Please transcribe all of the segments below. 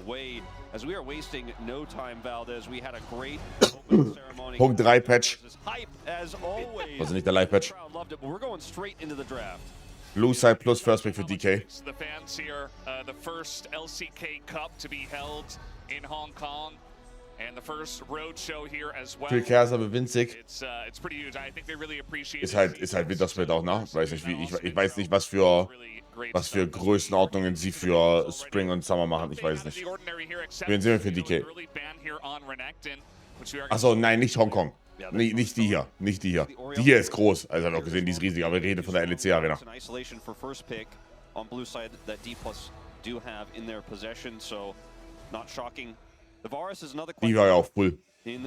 way. As we are wasting no time, Valdez. We had a great opening ceremony. Punkt 3 Patch. Hype as always. Also nicht der Live-Patch. Loved it, but we're going straight into the draft. Blue Side plus First Pick für DK. The fans here, the first LCK Cup to be held in Hong Kong. And the first road show here as well. Für Kerser aber winzig. It's pretty huge. I think they really appreciate Ist halt Wintersplit auch, ne? Weiß nicht, ich weiß nicht, was für Größenordnungen sie für Spring und Summer machen. Ich weiß es nicht. Wen sehen wir für DK? Achso, nein, nicht Hongkong. Nee, nicht die hier. Nicht die hier. Die hier ist groß. Also, habe ich auch gesehen, die ist riesig. Aber wir reden von der LCK Arena. Die war ja auch full. Vi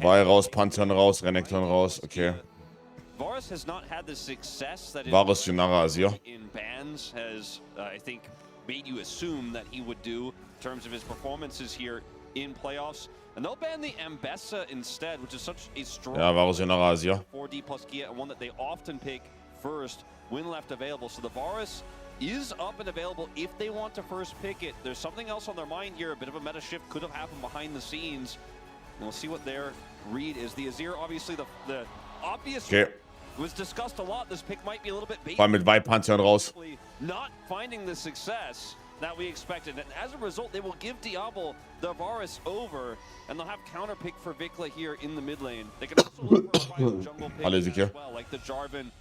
raus, Pantheon raus, Renekton raus. Okay. Varus has not had the success that Varus Yunara Azir in bans has, I think, made you assume that he would do in terms of his performances here in playoffs. And they'll ban the Ambessa instead, which is such a strong Varus Yunara Azir. 4D plus Gia, and one that they often pick first when left available. So the Varus is up and available if they want to first pick it. There's something else on their mind here. A bit of a meta shift could have happened behind the scenes. And we'll see what their read is. The Azir, obviously, the obvious... Okay. was discussed a lot. This pick might be a little bit Vor allem mit Vi Pantheon raus. Not finding the success that we expected, and as a result, they will give Diablo the Varus over, and they'll have counter pick for Vikla here in the mid lane. They can also look for a jungle pick as well, like the Jarvan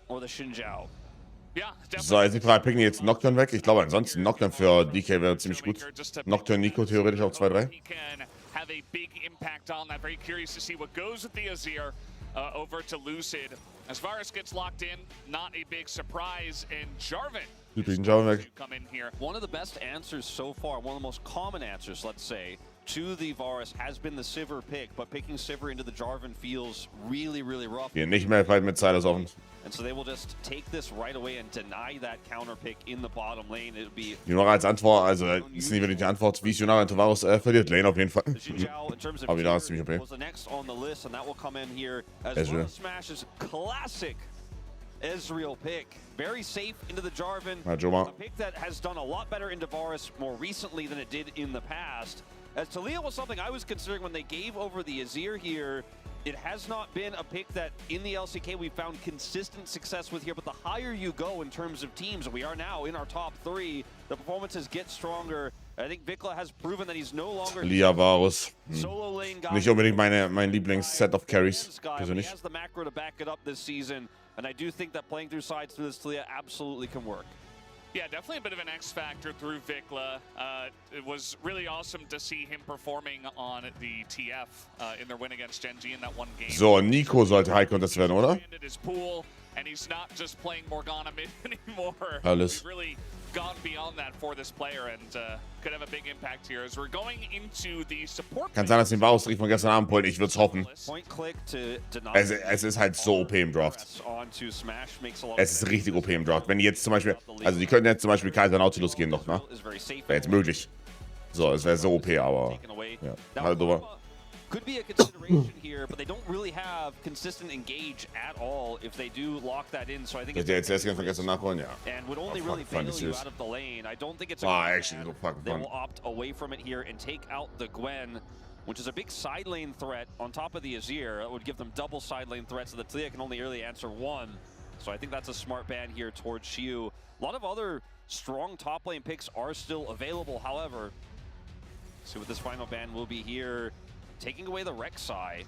or the Xinjiao. So, jetzt die Frage, picken die jetzt Nocturne weg? Ich glaube, ansonsten Nocturne für DK wäre ziemlich gut. Nocturne, Nico theoretisch auf 2-3. Have a big impact on that. Very curious to see what goes with the Azir over to Lucid. As Varus gets locked in, not a big surprise, and Jarvan come in here. One of the best answers so far, one of the most common answers, let's say, to the Varus has been the Sivir pick, but picking Sivir into the Jarvan feels really, really rough. Hier nicht mehr weit mit Silas offen. And so they will just take this right away and deny that counter pick in the bottom lane. It'll be Yunara als Antwort, also ist nicht wirklich die Antwort, wie es Yunara into Varus verliert. Lane auf jeden Fall. Aber Yunara ist ziemlich OP. Was the next on the list, and that will come in here as one of Smash's classic Ezreal pick. Very safe into the Jarvan. A pick that has done a lot better into Varus more recently than it did in the past. As Talia was something I was considering when they gave over the Azir here. It has not been a pick that in the LCK we found consistent success with here, but the higher you go in terms of teams, and we are now in our top 3, the performances get stronger. I think Vikla has proven that he's no longer Lia Varus. solo lane guy. Nicht unbedingt mein Lieblings-Set of Carries, persönlich. He has the macro to back it up this season, and I do think that playing through sides through this Talia absolutely can work. Yeah, definitely a bit of an X factor through Vikla. It was really awesome to see him performing on the TF in their win against Genji in that one game. So, Nico sollte High Contest werden, oder? His pool, and he's not just playing Morgana mid anymore. Alles. He's really gone beyond that for this player and could have a big impact here as we're going into the support. Kann sein, dass den Varus von gestern Abend holt. Ich würde es hoffen. Es ist halt so OP im Draft. Es ist richtig OP im Draft. Wenn die jetzt zum Beispiel, also die könnten jetzt zum Beispiel Kaiser Nautilus gehen noch, ne? Wäre jetzt möglich. So, es wäre so OP, aber ja, halt drüber. Could be a consideration here, but they don't really have consistent engage at all if they do lock that in. So I think it's von gestern nachholen, ja. And would only really fail you out of the lane. I don't think it's a actually so fucking they fun. will opt away from it here and take out the Gwen, which is a big side lane threat on top of the Azir. That would give them double side lane threats, so the Talia can only really answer one. So I think that's a smart ban here towards Xiu. A lot of other strong top lane picks are still available, however. See what this final ban will be here. Taking away the Rek'Sai.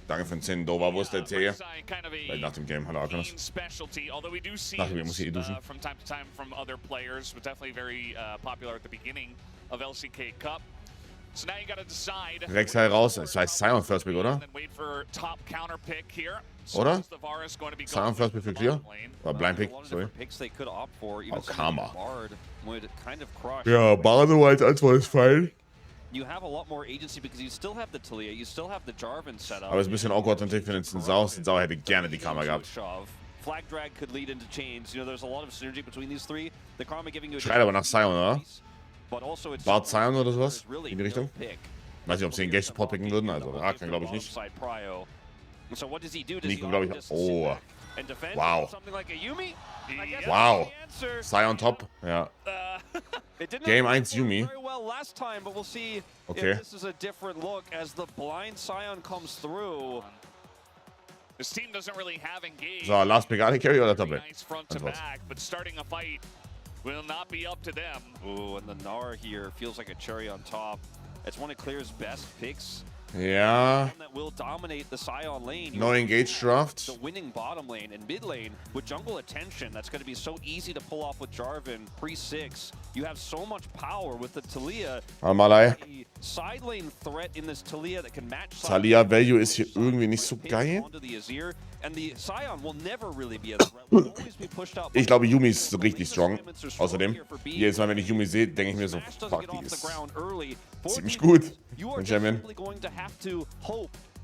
Danke für den 10 Dover, wo ist der Tee? Vielleicht nach dem Game, hallo Arkanos. Nach dem Game muss ich eh duschen. From time to time from other players, but definitely very popular at the beginning of LCK Cup. So now you got to decide. Rek'Sai raus, das heißt Sion First Pick, oder? Oder? Sion First Pick für Clear? Oder Blind Pick, sorry. Oh, Karma. Ja, Bardo als Antwort ist fein. You have a lot more agency because you still have the Talia, you still have the Jarvan set up. Aber es ist ein bisschen awkward natürlich für den Sau. Den Sau hätte gerne die Karma gehabt. Flag drag could lead into chains. You know, there's a lot of synergy between these three. The Karma giving you a Schreit aber nach Sion, oder? Bart Sion oder sowas? In die Richtung? Weiß nicht, ob sie den Gage Support picken würden. Also Rakan glaube ich nicht. Nico glaube ich. Oh. Wow. Wow. Sion top. Ja. Game 1 Yumi. Okay. This is a different look as the blind Scion comes through. This team doesn't really have engaged. So, Last Pick AD Carry oder Tablet? Nice front to back, but starting a fight will not be up to them. Ooh, and the Gnar here feels like a cherry on top. It's one of Clear's best picks. Ja. That will dominate the Scion lane. No Engage Draft. The winning bottom lane and mid lane with jungle attention. That's going to be so easy to pull off with Jarvan pre-6. You have so much power with the Taliyah. Malai. Side lane threat in this Taliyah that can match. Taliyah Value ist hier irgendwie nicht so geil. And the Scion will never really be a threat. Will always be pushed out. Ich glaube, Yumi ist richtig strong. Außerdem, jedes Mal, wenn ich Yumi sehe, denke ich mir so, fuck, die ist ziemlich gut. Benjamin.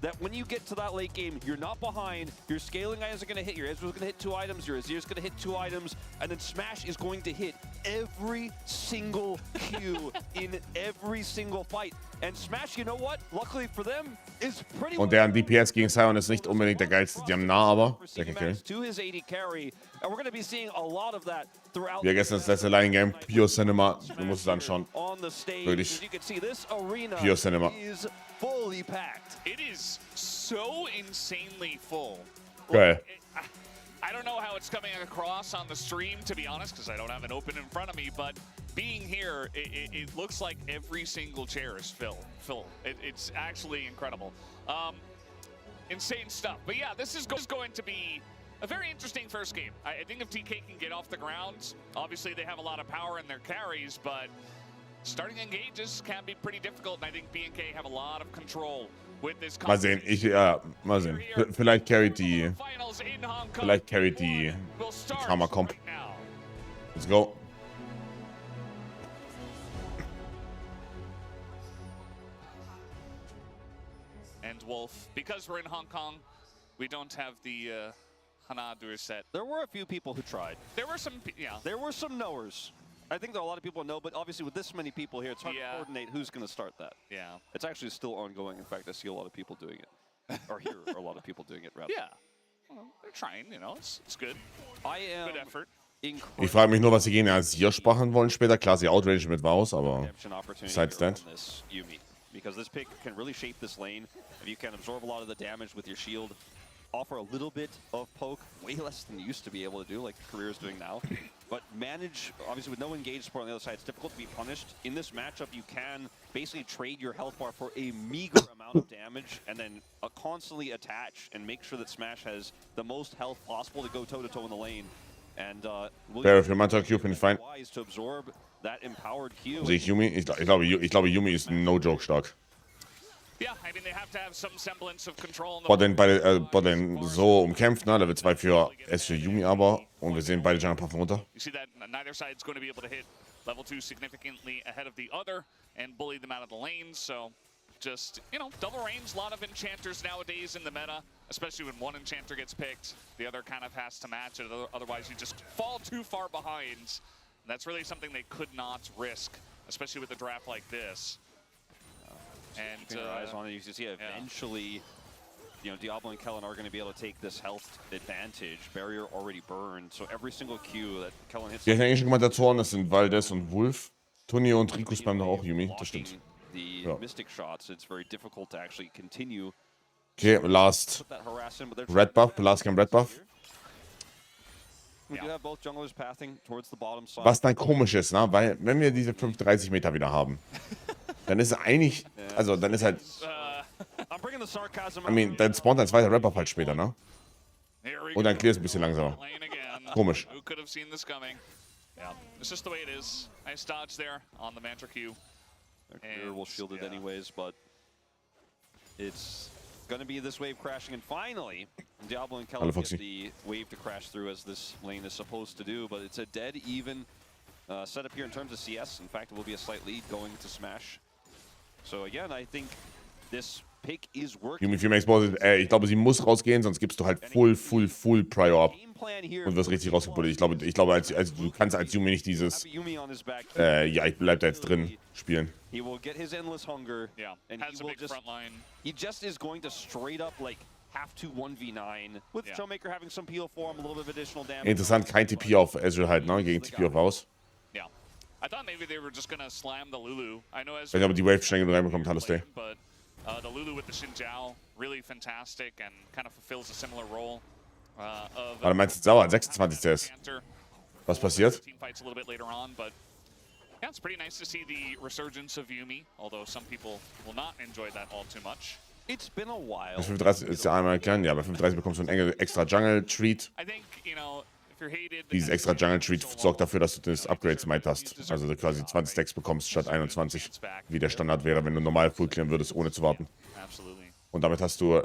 That when you get to that late game, you're not behind, your scaling items are going to hit, your Ezreal's going to hit 2 items, your Azir's going to hit 2 items, and then Smash is going to hit every single Q in every single fight. And Smash, you know what? Luckily for them, is pretty. Und deren DPS gegen Sion ist nicht unbedingt der geilste. Die haben nah, aber der kann killen. Wie gestern das letzte Line Game, Pure Cinema. Du musst es anschauen. Wirklich. Pure Cinema. Fully packed. It is so insanely full. Geil. I don't know how it's coming across on the stream, to be honest, because I don't have it open in front of me, but being here, it looks like every single chair is full. It's actually incredible. Insane stuff. But yeah, this is going to be a very interesting first game. I think if TK can get off the ground, obviously they have a lot of power in their carries, but starting engages can be pretty difficult, and I think BNK have a lot of control with this. Mal sehen, mal sehen. Vielleicht carried die Karma Comp. Let's go. And Wolf, because we're in Hong Kong, we don't have the Hanadur set. There were a few people who tried. There were some, yeah. There were some knowers. I think that a lot of people know, but obviously with this many people here, it's hard to coordinate who's going to start that. Yeah. It's actually still ongoing. In fact, I see a lot of people doing it. Or hear a lot of people doing it, rather. Yeah. Well, they're trying, you know, it's good. Good effort. Ich frage mich nur, was sie gegen Azir sparen wollen später. Klar, sie outrage mit Vaus, aber besides that. Because this pick can really shape this lane. If you can absorb a lot of the damage with your shield, offer a little bit of poke, way less than you used to be able to do, like Career is doing now. But manage, obviously with no engaged support on the other side, it's difficult to be punished. In this matchup, you can basically trade your health bar for a meager amount of damage and then constantly attach and make sure that Smash has the most health possible to go toe-to-toe in the lane. And Fair, if you matter Q, finde ich fein. To absorb that empowered Q. Sehe ich Yumi? Ich glaube, Yumi ist no joke stark. Yeah, I mean, they have to have some semblance of control. Botlane so umkämpft, ne? Level 2 für Yumi aber. Und wir sehen beide Jungler puffen runter. You see that neither side's going to be able to hit level 2 significantly ahead of the other and bully them out of the lanes. So just, you know, double range, a lot of enchanters nowadays in the meta, especially when one enchanter gets picked, the other kind of has to match it. Otherwise, you just fall too far behind. And that's really something they could not risk, especially with a draft like this. And keeping your eyes on it, you can see eventually, you know, Diablo and Kellen are going to be able to take this health advantage. Barrier already burned, so every single Q that Kellen hits. Die englischen Kommentatoren, das sind Valdez und Wolf. Tonio und Rico spammen doch auch Yumi, das stimmt. The Mystic shots, it's very difficult to actually continue. Okay, last red buff, last game red buff. We do have both junglers pathing towards the bottom side. Was dann komisch ist, ne? Weil wenn wir diese 35 Meter wieder haben, dann ist eigentlich, also dann ist halt, I mean, dann spawnt ein zweiter Red-Buff halt später, ne? Und dann clear ist ein bisschen langsamer. Komisch. Yeah, it's just the way it is. Nice dodge there on the Mantra Q. Career will shield it anyways, but it's going to be this wave crashing, and finally, Diablo and Kellen get the wave to crash through as this lane is supposed to do, but it's a dead even setup here in terms of CS. In fact, it will be a slight lead going to Smash. So again, I think this pick is working. Yumi 4 Max Boss, ich glaube, sie muss rausgehen, sonst gibst du halt full Prior ab. Und wirst richtig rausgebuddelt. Ich glaube also du kannst als Yumi nicht dieses, ja, ich bleib da jetzt drin spielen. He will get his endless hunger, and he just is going to straight up like have to 1v9 with Showmaker having some peel for him, a little bit of additional damage. Interessant, kein TP auf Ezreal halt, ne, gegen TP auf Vaus. Yeah. I thought maybe they were just gonna slam the Lulu. I know as ich habe die Wave schnell genug reinbekommen. Hallo, Stay. But the Lulu with the Xinjiao, really fantastic and kind of fulfills a similar role. Warte, meinst du sauer? 26 CS. Was passiert? Teamfights a little bit later on, but yeah, it's pretty nice to see the resurgence of Yuumi, although some people will not enjoy that all too much. It's been a while. Bei 35 ist ja einmal klein, ja, bei 35 bekommst du einen extra Jungle-Treat. I think, you know, if you're hated, Dieses extra Jungle-Treat sorgt dafür, dass du das Upgrade-Smite hast. Also du quasi 20 Stacks bekommst statt 21, wie der Standard wäre, wenn du normal full clearen würdest, ohne zu warten. Und damit hast du,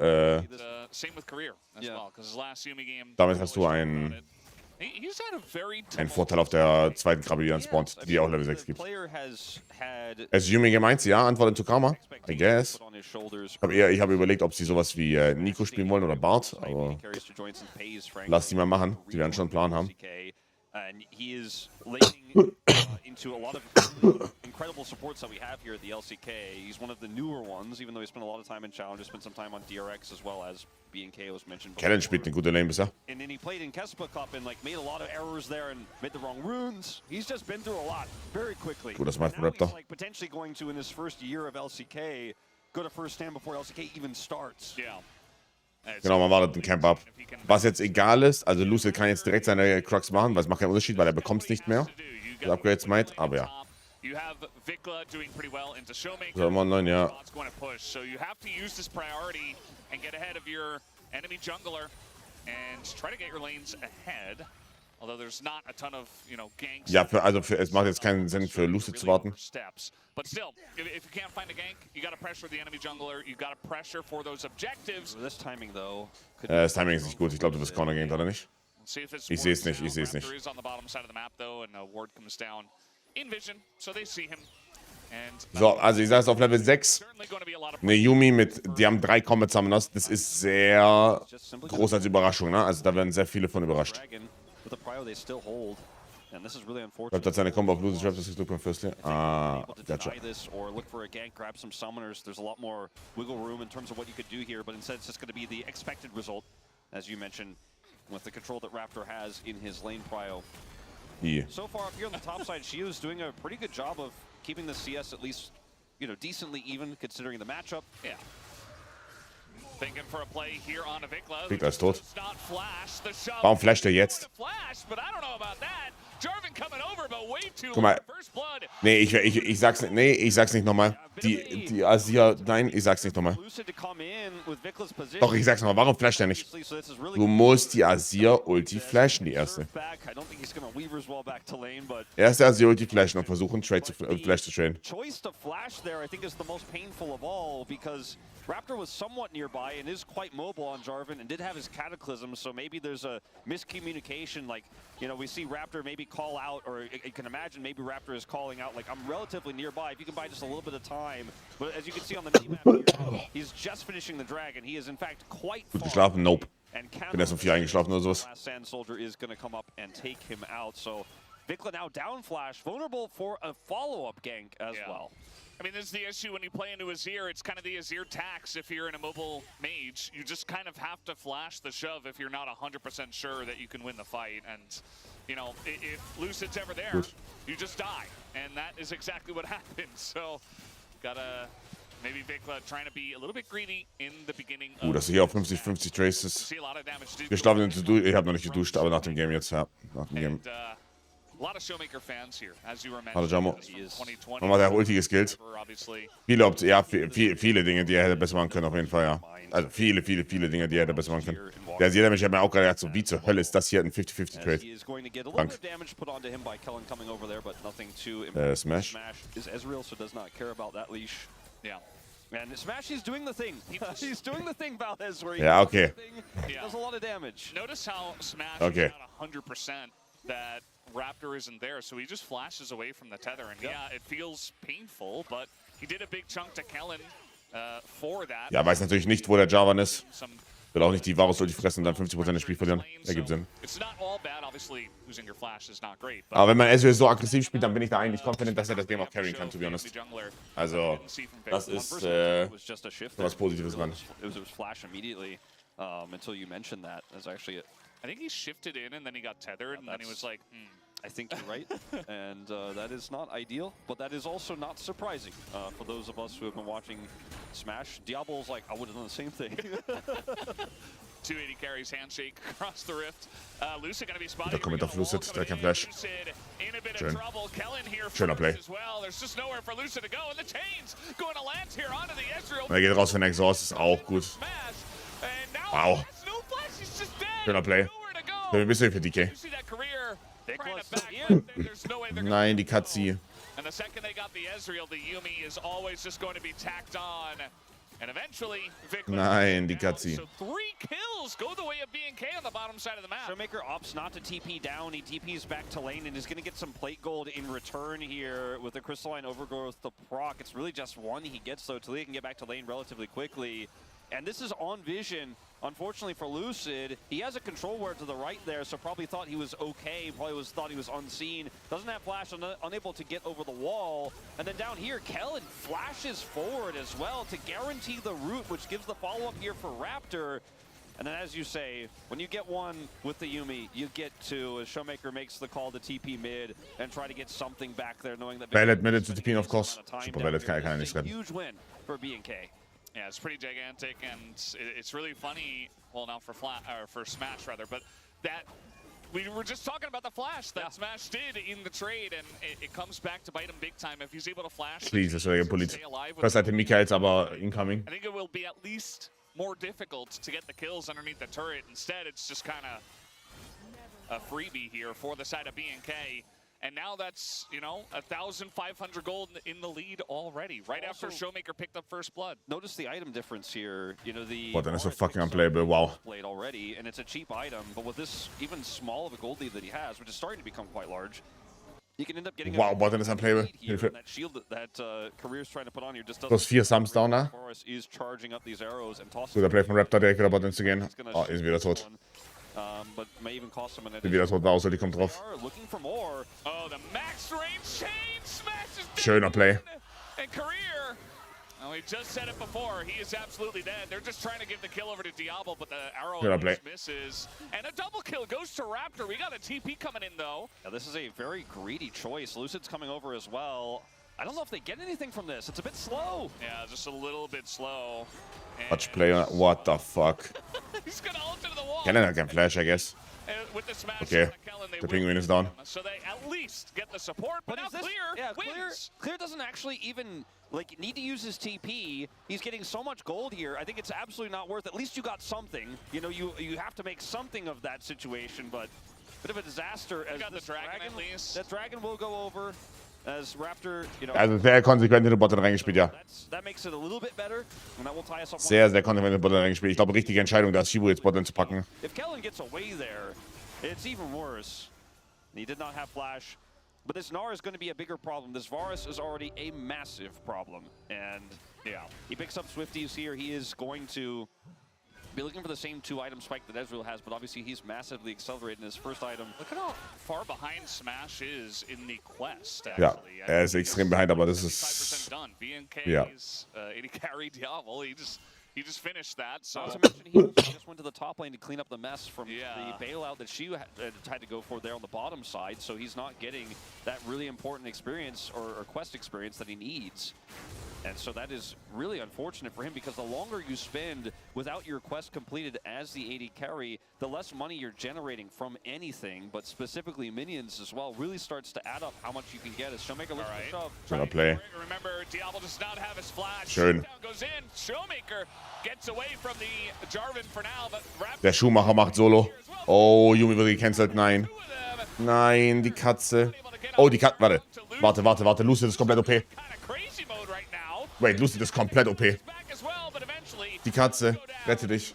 einen Vorteil auf der zweiten Krabbe, die dann spawnt, die auch Level 6 gibt. As Yuumi gemeint, ja, Antwort in Karma, I guess. Ich habe überlegt, ob sie sowas wie Nico spielen wollen oder Bart, aber lass die mal machen, die werden schon einen Plan haben. And he is leaning into a lot of incredible supports that we have here at the LCK. He's one of the newer ones, even though he spent a lot of time in Challenger, spent some time on DRX as well as BNK was mentioned. Kellen spielt eine gute Lane bisher. And then he played in Kespa Cup and like made a lot of errors there and made the wrong runes. He's just been through a lot very quickly. Gut, das macht Raptor. He's like potentially going to in his first year of LCK go to first stand before LCK even starts. Yeah. Genau, man wartet den Camp ab. Was jetzt egal ist, also Lucid kann jetzt direkt seine Crux machen, weil es macht keinen Unterschied, weil er bekommt es nicht mehr. Das Upgrade Smite, aber ja. So, immer 9, ja. Ja, es macht jetzt keinen Sinn für Lucid zu warten. But still, if you can't find a gank, you gotta pressure the enemy jungler. You gotta pressure for those objectives. This timing though. Das Timing ist nicht gut. Ich glaube, du wirst Corner gehen, oder nicht? Ich sehe es nicht. Ich sehe es nicht. So, also ich sage es auf Level 6. Eine Yuumi mit, die haben 3 Combat Summoners. Das ist sehr groß als Überraschung, ne? Also da werden sehr viele von überrascht. Raptor hat seine Combo auf Loses Raptors gedrückt beim First Layer. Ah, gotcha. As you mentioned, with the control that Raptor has in his lane prio. Yeah. So far up here on the top side, Shio is doing a pretty good job of keeping the CS at least, you know, decently even considering the matchup. Yeah. Thinking for a play here on Vikla. Vikla ist tot. Warum flasht er jetzt? Guck mal. Nee, ich sag's nicht. Nee, ich sag's nicht nochmal. Die Asia. Nein, ich sag's nicht nochmal. Doch, ich sag's nochmal. Warum flasht er nicht? Du musst die Asia-Ulti flashen, die erste. Erste Asia-Ulti flashen und versuchen, Flash zu traden. Raptor was somewhat nearby and is quite mobile on Jarvan and did have his Cataclysm, so maybe there's a miscommunication. Like, you know, we see Raptor maybe call out, or you can imagine maybe Raptor is calling out, like, I'm relatively nearby. If you can buy just a little bit of time. But as you can see on the minimap here, he's just finishing the dragon. He is, in fact, quite far. Gut geschlafen? Nope. Bin erst um 4 eingeschlafen oder sowas. Sand Soldier is going to come up and take him out. So Vikla now down flash, vulnerable for a follow-up gank as well. I mean, this is the issue when you play into Azir. It's kind of the Azir tax if you're in a mobile mage. You just kind of have to flash the shove if you're not 100% sure that you can win the fight. And, you know, if Lucid's ever there, you just die. And that is exactly what happens. So, gotta maybe Vikla trying to be a little bit greedy in the beginning. Dass er hier auf 50-50 Traces. Geschlafen und ich habe noch nicht geduscht, aber nach dem Game jetzt, ja. Nach dem Game. Hallo Jamo. Nochmal der Ulti geskillt. Viele Dinge, die er hätte besser machen können, auf jeden Fall, ja. Also viele Dinge, die er hätte besser machen können. Der sieht nämlich, ich habe mir auch gerade gedacht, so wie zur Hölle ist das hier ein 50-50 Trade. Krank. Smash. And Smash is doing the thing. He's doing the thing, Valdez, where he does a lot of damage. Notice how Smash is not 100% that Raptor isn't there, so he just flashes away from the tether, and yeah, it feels painful, but he did a big chunk to Kellen for that. Ja, weiß natürlich nicht, wo der Jarvan ist. Will auch nicht die Varus-Ulti fressen und dann 50% des Spiels verlieren. Ergibt Sinn. Aber wenn man Ezreal so aggressiv spielt, dann bin ich da eigentlich confident, dass er das Game auch carryen kann, to be honest. Also, das ist was Positives dran. Until you mentioned that, that's actually it. I think he shifted in and then he got tethered and then he was like, I think you're right, and that is not ideal, but that is also not surprising for those of us who have been watching Smash. Diablo's like, I would have done the same thing. 280 carries handshake across the rift. Lucid gonna be spotted. Da kommt auf Lucid, der kann Flash. Schön. Schöner Play. Er geht raus von Exhaust, ist auch gut. Wow. Schöner Play. Ein bisschen für DK. Nein, die Katzi. And the second they got the Ezreal, the Yuumi is always just going to be tacked on. And eventually, Vic Nein, die Katzi. So 3 kills go the way of BNK on the bottom side of the map. Showmaker opts not to TP down. He TPs back to lane and is going to get some plate gold in return here with the Crystalline Overgrowth, the proc. It's really just one he gets, though. Talia can get back to lane relatively quickly. And this is on vision. Unfortunately for Lucid, he has a control ward to the right there, so probably thought he was okay, probably thought he was unseen. Doesn't have flash, unable to get over the wall. And then down here, Kellen flashes forward as well to guarantee the route, which gives the follow-up here for Raptor. And then as you say, when you get one with the Yuumi, you get two, as Showmaker makes the call to TP mid and try to get something back there, knowing that... Valid mid to TP, of course. Super Valid kann er nicht retten. Huge win for BNK. Yeah, it's pretty gigantic, and it's really funny. Well, not for for Smash rather, but that we were just talking about the flash that Smash did in the trade, and it comes back to bite him big time if he's able to flash. Please, das wäre gepullt. First hatte Mika jetzt aber incoming. I think it will be at least more difficult to get the kills underneath the turret. Instead, it's just kind of a freebie here for the side of BNK. And now that's, you know, 1,500 gold in the lead already, right after Showmaker picked up first blood. Notice the item difference here. You know, the... Boah, dann ist so fucking unplayable, wow. Played already, and it's a cheap item, but with this even small of a gold lead that he has, which is starting to become quite large, you can end up getting wow, boah, dann ist unplayable. Hilfe. That shield that Career's trying to put on here just plus 4 Sums down da. Is charging up these arrows and tossing. Guter Play von Raptor, direkt wieder Bot zu gehen. Oh, ist wieder tot. But may even cost him an Sind wieder tot, Bowser, die kommt drauf. Oh, the max range chain smashes. Schöner Play. And Career, well, we just said it before, he is absolutely dead. They're just trying to give the kill over to Diablo, but the arrow misses. And a double kill goes to Raptor. We got a TP coming in, though. Yeah, this is a very greedy choice. Lucid's coming over as well. I don't know if they get anything from this. It's a bit slow. Yeah, just a little bit slow. Watch play, what the fuck? He's gonna ult into the wall. Kellen can flash, I guess. With the smash, okay, the penguin is down. So they at least get the support, but now Clear doesn't actually even like need to use his TP. He's getting so much gold here. I think it's absolutely not worth it. At least you got something. You know, you have to make something of that situation, but bit of a disaster as the dragon at least. That dragon will go over. As Raptor, you know, also sehr konsequent in den Bot reingespielt, ja. That makes it a little bit better, and that will tie us up. Sehr konsequent in den Bot reingespielt. Ich glaube, richtige Entscheidung, da Shibu jetzt Bot zu packen. If Kellen gets away there, it's even worse. He did not have flash, but this Gnar is going to be a bigger problem. This Varus is already a massive problem, and yeah, he picks up Swifties here. He is going to be looking for the same 2-item spike that Ezreal has, but obviously he's massively accelerated in his first item. Look at how far behind Smash is in the quest, actually. Ja, ist extrem behind, aber das ist... 5% done. BNK's ja. 80 carry Diablo, he just finished that. So not to mention he just went to the top lane to clean up the mess from the bailout that she had to go for there on the bottom side, so he's not getting that really important experience or quest experience that he needs. And so that is really unfortunate for him, because the longer you spend without your quest completed as the AD carry, the less money you're generating from anything, but specifically minions as well, really starts to add up how much you can get as Showmaker looks to shove. Schöner Play. Remember, Diablo does not have his flash. Schön. Goes in. Showmaker gets away from the Jarvan for now, but der Schuhmacher macht Solo. Oh, Yuumi wird gecancelt. Nein. Nein, die Katze. Oh, die Katze. Warte. Lucid ist komplett OP. Wait, Lucid ist komplett OP. Die Katze, rette dich.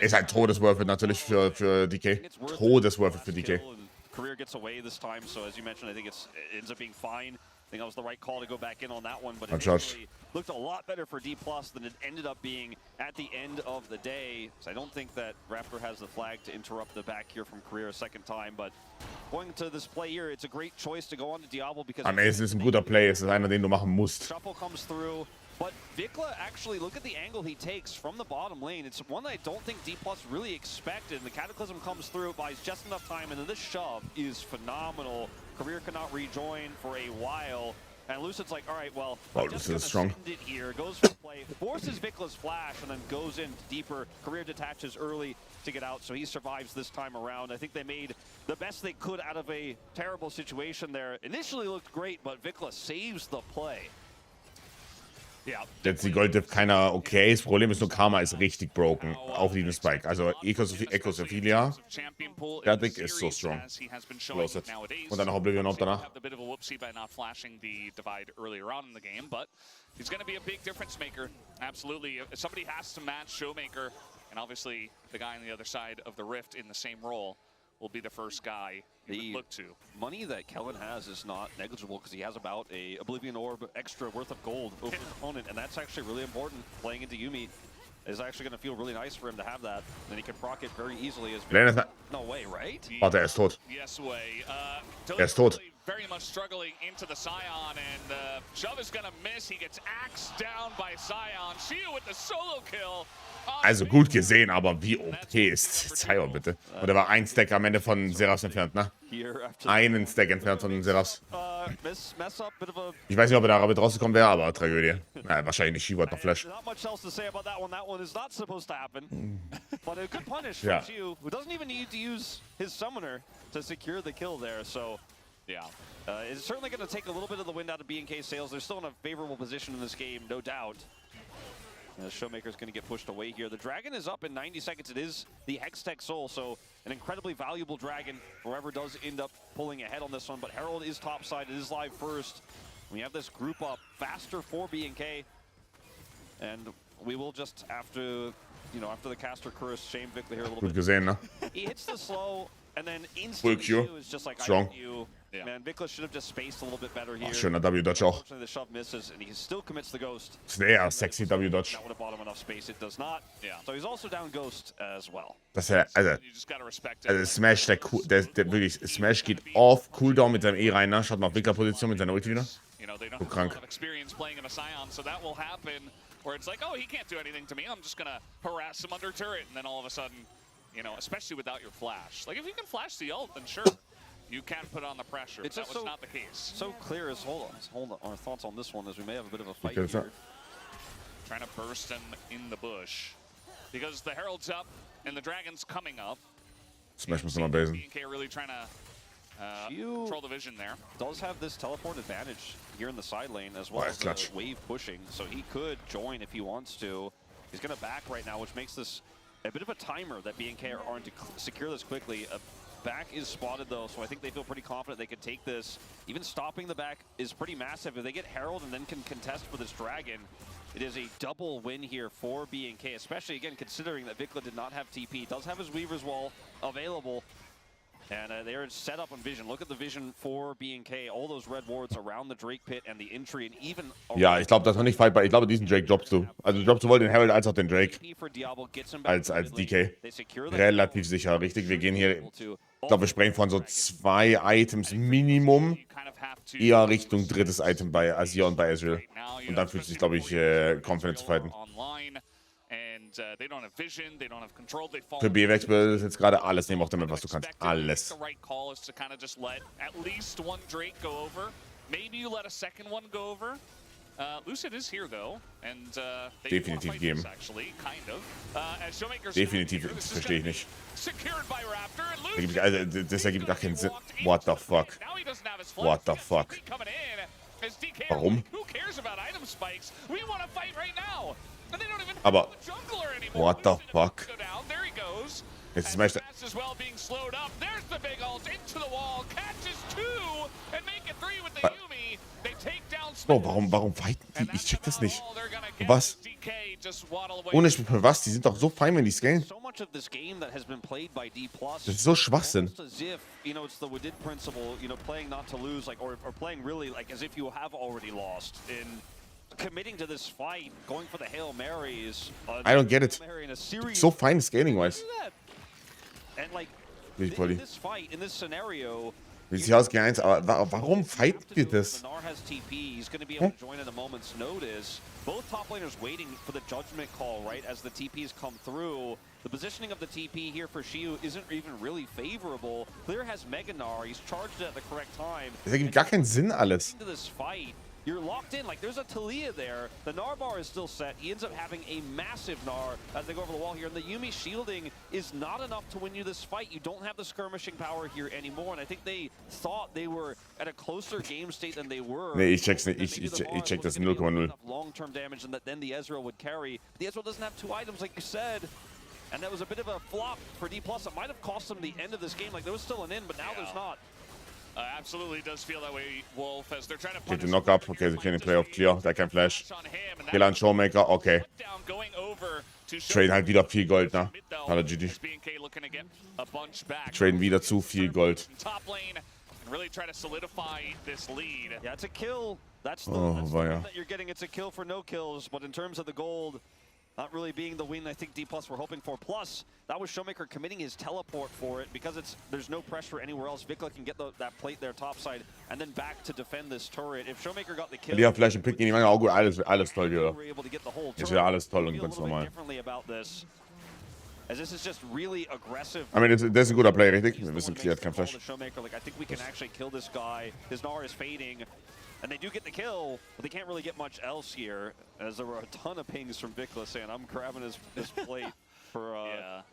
Ist ein Todeswürfel natürlich für DK. Todeswürfel für DK. Career gets away this time, so as you mentioned, I think it ends up being fine. I think that was the right call to go back in on that one, but it actually looked a lot better for D+ than it ended up being at the end of the day. So I don't think that Raptor has the flag to interrupt the back here from Career a second time, but going to this play here, it's a great choice to go on to Diablo because... Es ist ein guter Play, es ist einer, den du machen musst. Shuffle comes through. But Vikla, actually, look at the angle he takes from the bottom lane. It's one that I don't think D+ really expected. And the Cataclysm comes through, buys just enough time, and then this shove is phenomenal. Career cannot rejoin for a while. And Lucid's like, all right, well, wow, Lucid is strong. It here, goes for play, forces Vikla's flash, and then goes in deeper. Career detaches early to get out, so he survives this time around. I think they made the best they could out of a terrible situation there. Initially looked great, but Vikla saves the play. Ja. Jetzt die Gold-Diff keiner okay. Das Problem ist nur, Karma ist richtig broken. Auf den Spike. Also Ecosophilia. Fertig ist so strong. Los jetzt. Und dann noch Oblivion auf danach. He's going to be a big difference maker. Absolutely. Somebody has to match Showmaker. And obviously, the guy on the other side of the Rift in the same role will be the first guy you would look to. Money that Kellen has is not negligible because he has about a Oblivion Orb extra worth of gold over his opponent, and that's actually really important. Playing into Yuumi is actually going to feel really nice for him to have that. Then he can proc it very easily. No way, right? Warte, er ist tot. Yes way. Er ist tot. Very much struggling into the Scion, and Shove is gonna miss. He gets axed down by Scion. Shio with the solo kill. Also gut gesehen, aber wie OP ist Zion bitte. Und er war ein Stack am Ende von Seraphs entfernt, ne? Einen Stack entfernt von Seraphs. Ich weiß nicht, ob er da damit rausgekommen wäre, aber Tragödie. Naja, wahrscheinlich nicht. Shiva hat noch Flash. Yeah. It's certainly going to take a little bit of the wind out of B&K Sales. They're still in a favorable position in this game, no doubt. Showmaker's going to get pushed away here. The Dragon is up in 90 seconds. It is the Hextech Soul, so an incredibly valuable Dragon. Whoever does end up pulling ahead on this one, but Herald is topside. It is live first. We have this group up faster for B&K, and we will just after the caster curse, shame Vikla here a little Gut bit. gesehen, ne? He hits the slow, and then instantly is just like, strong. Yeah. Man, Vikla should have just spaced a little bit better here. Oh, schöner W-Dodge auch. The shove misses, and he still commits the ghost. Sehr sexy W-Dodge. That would have bought him enough space. It does not. Yeah. So he's also down ghost as well. Das ist also Smash, der wirklich, Smash geht off Cooldown mit seinem E rein, ne? Schaut mal auf Vikla-Position mit seiner Ulti wieder. So krank. Where it's like, oh, he can't do anything to me. I'm just gonna harass him under turret, and then all of a sudden, especially without your flash. Like if you can flash the ult, then sure. You can put on the pressure. That was not the case. So clear as hold on. Our thoughts on this one is we may have a bit of a fight here. Trying to burst him in the bush because the Herald's up and the Dragon's coming up. Smash muss nochmal basen. BK really trying to control the vision there. Does have this teleport advantage here in the side lane as well as the wave pushing, so he could join if he wants to. He's going to back right now, which makes this a bit of a timer that BK aren't to secure this quickly. Back is spotted though, so I think they feel pretty confident they could take this. Even stopping the back is pretty massive. If they get Herald and then can contest for this Dragon, it is a double win here for B&K, especially again considering that Vikla did not have TP. Does have his Weaver's Wall available, and they're set up on vision. Look at the vision for B&K. All those red wards around the Drake Pit and the entry, and even ja, ich glaube, das war nicht fightbar. Ich glaube, diesen Drake droppst du. Also droppst sowohl den Herald als auch den Drake. Als DK. Relativ sicher, richtig. Wir gehen hier, ich glaube, wir sprechen von so 2 Items Minimum. Eher Richtung drittes Item bei Azir und bei Ezreal. Und dann fühlt es sich, glaube ich, confident zu fighten. Für BFX wird es jetzt gerade alles nehmen auf der Map, was du kannst. Alles. Lucid is here though, and definitiv geben. Definitiv, das verstehe ich nicht. Das ergibt gar keinen Sinn. What the fuck? What the fuck? Warum? Aber what the fuck? Jetzt ist Meister. Bro, warum fighten die? Ich check das nicht. Für was? Ohne Spiel für was? Die sind doch so fein, wenn die scalen. Das ist so Schwachsinn. I don't get it. So fine scaling-wise. And like, in this fight, in this scenario, Wie sieht aus G1, aber warum fighten wir das? Both top laners waiting for the judgment call, right, as the TPs come through. The positioning of the TP here for Shiu isn't even really favorable. Clear has Mega Gnar, he's charged it at the correct time. Das ergibt gar keinen Sinn alles. Into this fight, you're locked in, like there's a Talia there. The Gnar bar is still set. He ends up having a massive Gnar as they go over the wall here. And the Yuumi shielding is not enough to win you this fight. You don't have the skirmishing power here anymore. And I think they thought they were at a closer game state than they were. Nee, ich check's nicht. Ich check das 0,0. Long-term damage and that then the Ezreal would carry. The Ezreal doesn't have 2 items like you said. And that was a bit of a flop for D+. It might have cost them the end of this game. Like there was still an in, but now there's not. Absolutely does feel that way, Wolf, as they're trying to Geht den Knock-Up, okay, sie können den Play auf Clear, der kein Flash. Kill an Showmaker, okay. Traden halt wieder viel Gold, ne? Hallo GG. Traden wieder zu viel Gold. Yeah, it's a kill. That's the one that you're getting. It's a kill for no kills, but in terms of the gold, not really being the win I think D+ were hoping for. Plus, that was Showmaker committing his teleport for it because there's no pressure anywhere else. Vikla can get that plate there topside and then back to defend this turret. If Showmaker got the kill, die haben Flash und Pick gehen, die machen auch gut. Alles toll hier. Ist ja alles toll und ganz normal. As this is just really aggressive. I mean, das ist ein guter Play, richtig? Wir wissen, Clear hat kein Flash. Like, I think we can actually kill this guy. His Gnar is fading. And they do get the kill, but they can't really get much else here, as there were a ton of pings from Vikla saying, I'm grabbing his plate for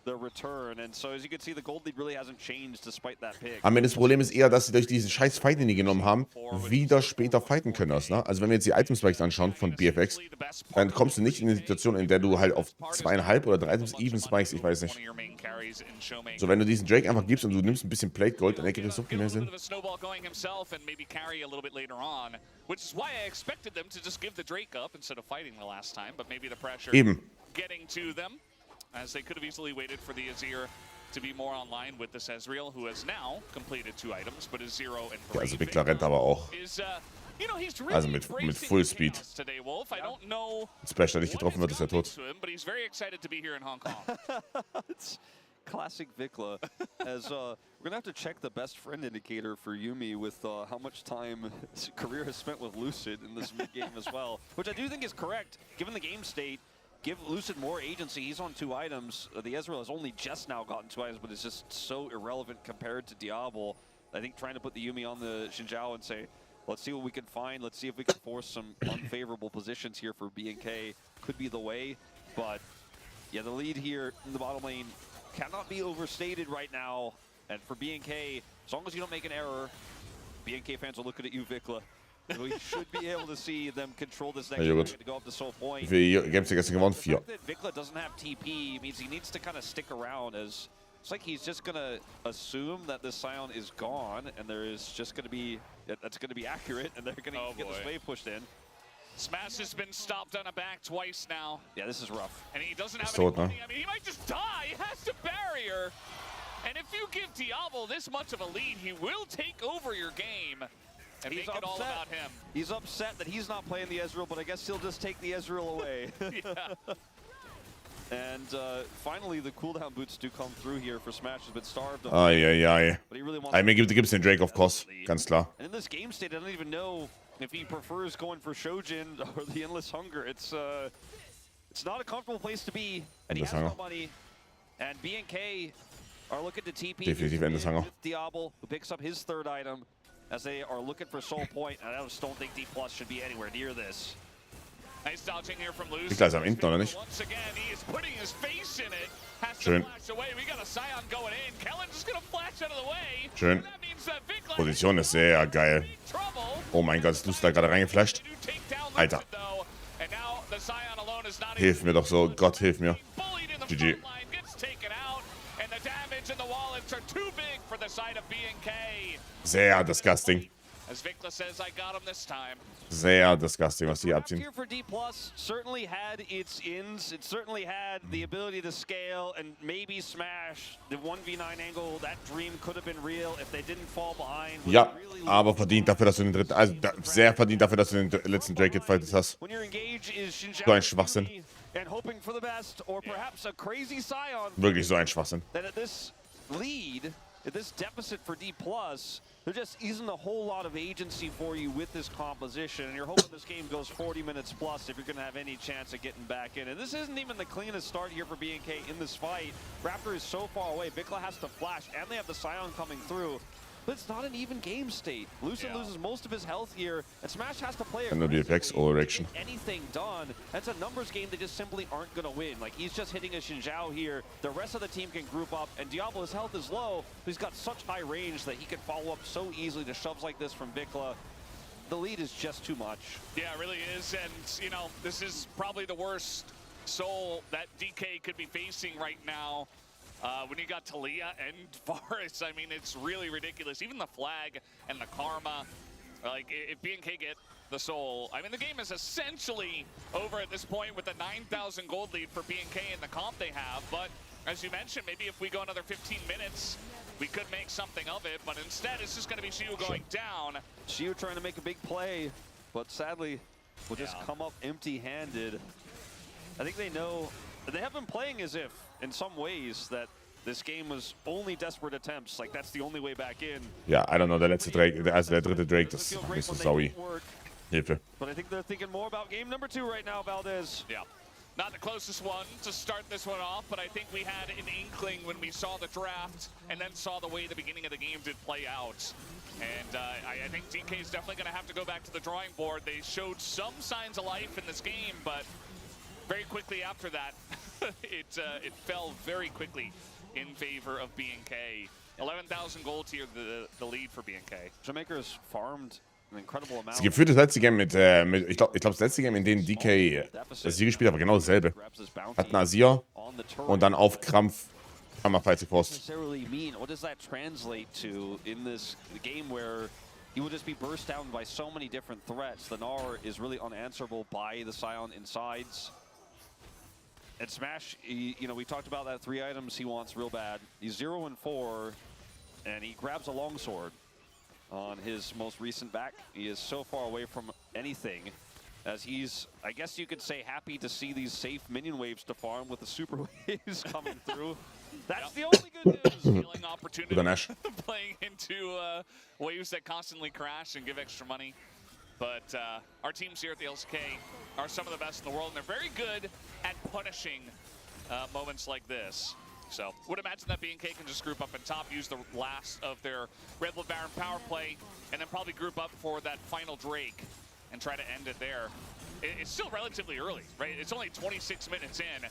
the return. And so as you can see, the gold lead really hasn't changed despite that pick. Aber das Problem ist eher, dass sie durch diesen scheiß Fight, den die genommen haben, wieder später fighten können. Ne? Also wenn wir jetzt die Item-Spikes anschauen von BFX, dann kommst du nicht in eine Situation, in der du halt auf 2,5 oder 3 Even-Spikes, ich weiß nicht. So, wenn du diesen Drake einfach gibst und du nimmst ein bisschen Plate Gold, dann ergibt das so viel mehr Sinn. Eben. As they could have easily waited for the Azir to be more online with this Ezreal, who has now completed 2 items, but is 0 and 3. Ja, also Vikla rennt aber auch. Also mit Full Speed. Splash, der nicht getroffen wird, ist er tot. Classic Vikla, as we're gonna have to check the best friend indicator for Yuumi with how much time his career has spent with Lucid in this mid game as well, which I do think is correct given the game state. Give Lucid more agency. He's on 2 items. The Ezreal has only just now gotten 2 items, but it's just so irrelevant compared to Diablo. I think trying to put the Yuumi on the Xinjiao and say, let's see what we can find. Let's see if we can force some unfavorable positions here for BNK could be the way. But yeah, the lead here in the bottom lane cannot be overstated right now. And for BNK, as long as you don't make an error, BNK fans are looking at you, Vikla. We should be able to see them control this next game to go up to Soul Point. Wie viel Games gestern gewonnen? 4. Vikla doesn't have TP means he needs to kind of stick around, as it's like he's just gonna assume that the Scion is gone, and there is just gonna be that's gonna be accurate, and they're gonna get this wave pushed in. Smash has been stopped on a back twice now. Yeah, this is rough. And he doesn't have any money. I mean, he might just die. He has to barrier. And if you give Diablo this much of a lead, he will take over your game. And he's upset. All about him. He's upset that he's not playing the Ezreal, but I guess he'll just take the Ezreal away. And finally, the cooldown boots do come through here for Smash. Has been starved. I mean, gibt's den Drake, of course. Ganz klar. And in this game state, I don't even know if he prefers going for Shojin or the Endless Hunger. It's not a comfortable place to be. And he has no money. And BNK are looking to TP. Definitiv Endless Hunger. With Diablo, who picks up his 3rd item. As they are looking for Soul Point, and I just don't think D+ should be anywhere near this. Nice dodging here from Lucid. Ist am hinten, oder nicht? Once again, he is putting his face in it. Has Schön. To flash away. We got a Scion going in. Kellen's just gonna flash out of the way. Schön. Position ist sehr geil. Oh mein Gott, ist Lucid da gerade reingeflasht? Alter. Hilf mir doch so, Gott hilf mir. GG. Sehr disgusting. Sehr disgusting, was die abziehen. Here for D+ certainly had its ins. It certainly had the ability to scale and maybe smash the 1v9 angle. That dream could have been real if they didn't fall behind. Ja, aber verdient dafür, dass du den dritten, also sehr verdient dafür, dass du den letzten Drake gefightet hast. So ein Schwachsinn. Wirklich so ein Schwachsinn. At this deficit for D+, there just isn't a whole lot of agency for you with this composition, and you're hoping this game goes 40 minutes plus if you're going to have any chance of getting back in. And this isn't even the cleanest start here for BNK in this fight. Raptor is so far away. Vikla has to flash, and they have the Scion coming through. But it's not an even game state. Lucid loses most of his health here, and Smash has to play it. No BFX or erection. Anything done. That's a numbers game they just simply aren't going to win. Like, he's just hitting a Xinjiao here. The rest of the team can group up, and Diablo's health is low, but he's got such high range that he can follow up so easily to shoves like this from Vikla. The lead is just too much. Yeah, it really is, and, you know, this is probably the worst soul that DK could be facing right now. When you got Talia and Varus, I mean, it's really ridiculous. Even the flag and the karma, like, if BNK get the soul, I mean, the game is essentially over at this point with the 9,000 gold lead for BNK and the comp they have. But as you mentioned, maybe if we go another 15 minutes, we could make something of it. But instead, it's just going to be Xiu going down. Xiu trying to make a big play, but sadly, will just come up empty-handed. I think they know, they have been playing as if, in some ways, that this game was only desperate attempts. Like, that's the only way back in. Ja, I don't know, der letzte Drake, also der dritte Drake, das ist nicht so saui. Hilfe. But I think they're thinking more about game number 2 right now, Valdez. Yeah. Not the closest one to start this one off, but I think we had an inkling when we saw the draft and then saw the way the beginning of the game did play out. And I think DK is definitely going to have to go back to the drawing board. They showed some signs of life in this game, but very quickly after that, it fell very quickly in favor of BNK. 11,000 gold here, the lead for BNK. Jamaica's farmed an incredible amount. Das gefühlt das letzte Game mit ich glaube das letzte Game, in dem DK das Sieg gespielt hat, war genau dasselbe. Hat einen Azir und dann auf Krampf einmal Fight Post. What does that translate to in this game where you will just be burst down by so many different threats? The Gnar is really unanswerable by the Scion insides. And Smash, you know, we talked about that 3 items he wants real bad. He's 0 and 4, and he grabs a longsword on his most recent back. He is so far away from anything, as he's, I guess you could say, happy to see these safe minion waves to farm with the super waves coming through. That's the only good news. Healing opportunity. Playing into waves that constantly crash and give extra money. But our teams here at the LCK are some of the best in the world, and they're very good at punishing moments like this. So would imagine that BNK can just group up in top, use the last of their Red Bull Baron power play, and then probably group up for that final Drake and try to end it there. It's still relatively early, right? It's only 26 minutes in.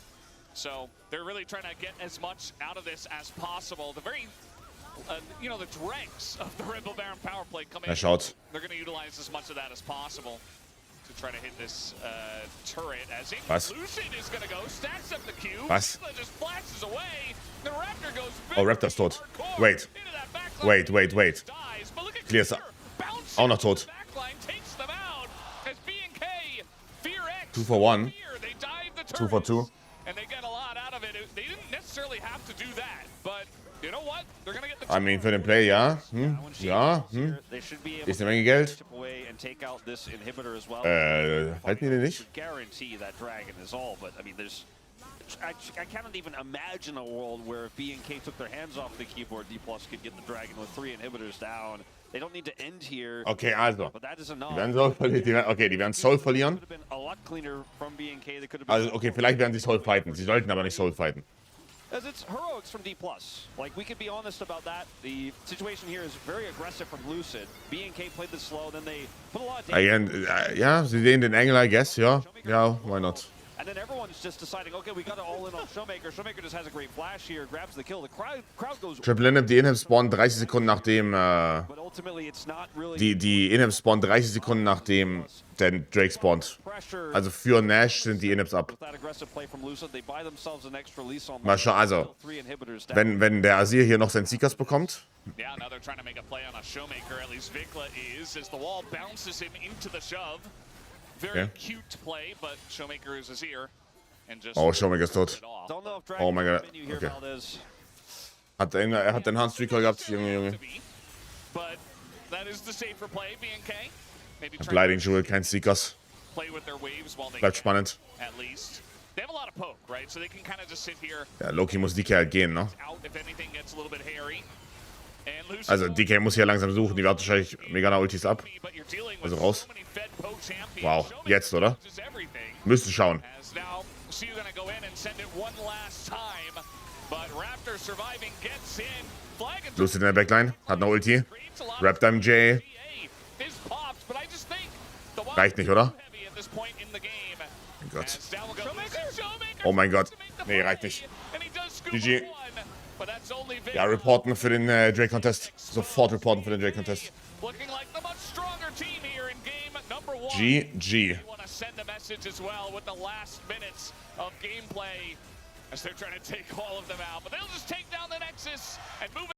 So they're really trying to get as much out of this as possible. The very you know, the dregs of the Red Bull Baron power play come in. They're going to utilize as much of that as possible to try to hit this turret. As Lucid is going to go, stacks up the Q, just flashes away. The Raptor goes. Oh, Raptor's tot. Wait. Clear's auch noch tot. 2 for 1. 2 for 2. And they get a lot out of it. They didn't necessarily have to do that, but you know what? They're gonna get the I mean, für den Play, ja. Ist eine Menge Geld. Halten die den nicht? Guarantee that dragon is all, but I mean, there's. I cannot even imagine a world where if BNK took their hands off the keyboard, D+ could get the dragon with 3 inhibitors down. They don't need to end here. Okay, also. But that is enough. Die werden Soul verlieren. Also, okay, vielleicht werden sie Soul fighten. Sie sollten aber nicht Soul fighten. As it's heroics from D+. Like, we could be honest about that. The situation here is very aggressive from Lucid. BNK played this slow, then they put a lot of damage. Ja, sie sehen den Engel, I guess, ja. Ja, why not? And then everyone's just deciding, okay, we got to all in on Showmaker. Showmaker just has a great flash here, grabs the kill. The crowd goes. Triple Inhib, die Inhib spawnen 30 Sekunden nachdem die Inhib spawnen 30 Sekunden nachdem der Drake spawnt. Also für Nash sind die Inhibs ab. Mal schauen, also wenn der Azir hier noch seinen Seekers bekommt. Yeah, now they're trying to make a play on a Showmaker. At least Vikla is, as the wall bounces him into the shove. Very cute play, but Showmaker is Azir. And just Showmaker ist tot. Oh mein Gott. Okay. Er hat den Handstreaker gehabt, Junge. But that is the safer play, BNK. Maybe Blinding Jewel, kein Seekers. Bleibt spannend. At least. They have a lot of poke, right? So they can kind of just sit here. Ja, Loki muss DK halt gehen, ne? Out if anything gets a little bit hairy. Also DK muss hier langsam suchen. Die wartet wahrscheinlich Megana-Ultis ab. Also raus. Wow, jetzt, oder? Müssen schauen. Lucid in der Backline. Hat eine Ulti. Raptor MJ. Reicht nicht, oder? Mein Gott. Oh mein Gott. Nee, reicht nicht. GG. Ja, reporten für den Drake-Contest. Sofort reporten für den Drake-Contest. GG.